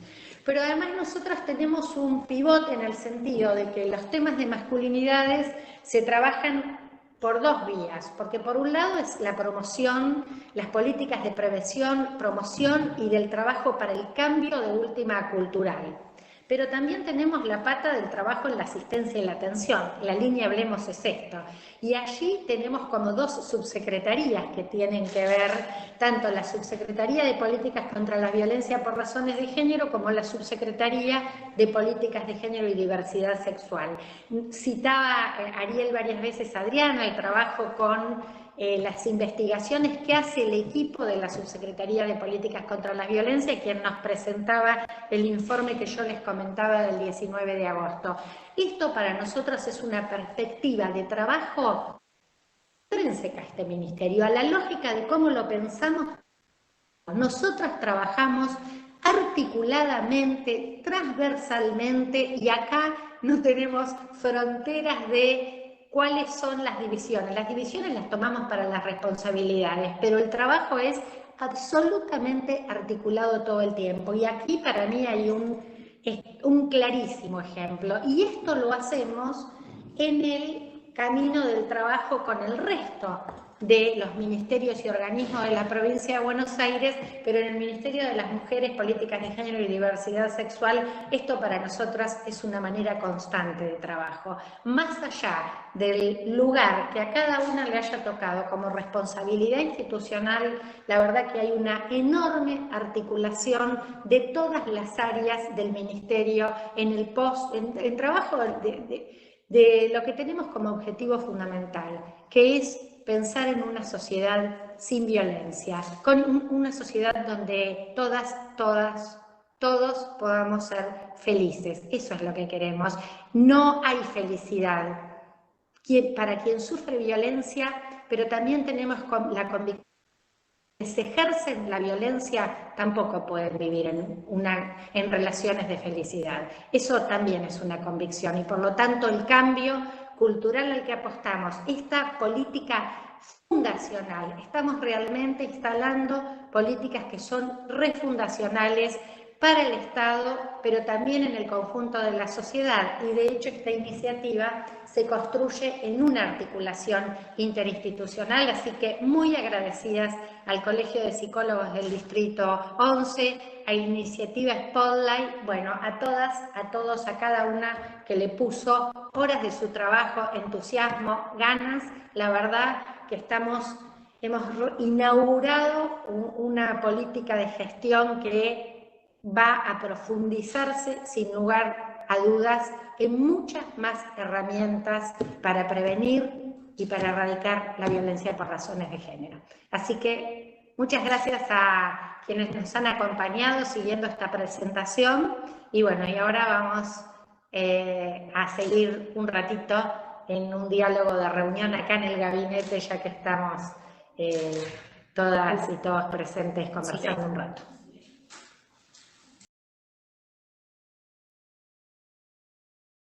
Pero además nosotros tenemos un pivote en el sentido de que los temas de masculinidades se trabajan por dos vías, porque por un lado es la promoción, las políticas de prevención, promoción y del trabajo para el cambio de última cultural. Pero también tenemos la pata del trabajo en la asistencia y la atención, la línea Hablemos es esto. Y allí tenemos como dos subsecretarías que tienen que ver, tanto la Subsecretaría de Políticas contra la Violencia por Razones de Género como la Subsecretaría de Políticas de Género y Diversidad Sexual. Citaba Ariel varias veces a Adriana el trabajo con las investigaciones que hace el equipo de la Subsecretaría de Políticas contra la Violencia, quien nos presentaba el informe que yo les comentaba del 19 de agosto. Esto para nosotros es una perspectiva de trabajo intrínseca a este ministerio, a la lógica de cómo lo pensamos. Nosotras trabajamos articuladamente, transversalmente, y acá no tenemos fronteras de cuáles son las divisiones. Las divisiones las tomamos para las responsabilidades, pero el trabajo es absolutamente articulado todo el tiempo. Y aquí para mí hay un clarísimo ejemplo. Y esto lo hacemos en el camino del trabajo con el resto de los ministerios y organismos de la provincia de Buenos Aires, pero en el Ministerio de las Mujeres, Políticas de Género y Diversidad Sexual, esto para nosotras es una manera constante de trabajo. Más allá del lugar que a cada una le haya tocado como responsabilidad institucional, la verdad que hay una enorme articulación de todas las áreas del Ministerio en el en trabajo de lo que tenemos como objetivo fundamental, que es pensar en una sociedad sin violencia, con una sociedad donde todos podamos ser felices. Eso es lo que queremos. No hay felicidad para quien sufre violencia, pero también tenemos la convicción que se ejercen la violencia tampoco pueden vivir en relaciones de felicidad. Eso también es una convicción y por lo tanto el cambio cultural al que apostamos, esta política fundacional, estamos realmente instalando políticas que son refundacionales para el Estado, pero también en el conjunto de la sociedad. Y de hecho esta iniciativa se construye en una articulación interinstitucional, así que muy agradecidas al Colegio de Psicólogos del Distrito 11, a Iniciativa Spotlight, bueno, a todas, a todos, a cada una que le puso horas de su trabajo, entusiasmo, ganas. La verdad que hemos inaugurado una política de gestión que va a profundizarse sin lugar a dudas en muchas más herramientas para prevenir y para erradicar la violencia por razones de género. Así que muchas gracias a quienes nos han acompañado siguiendo esta presentación y bueno, y ahora vamos a seguir un ratito en un diálogo de reunión acá en el gabinete, ya que estamos todas y todos presentes conversando un rato.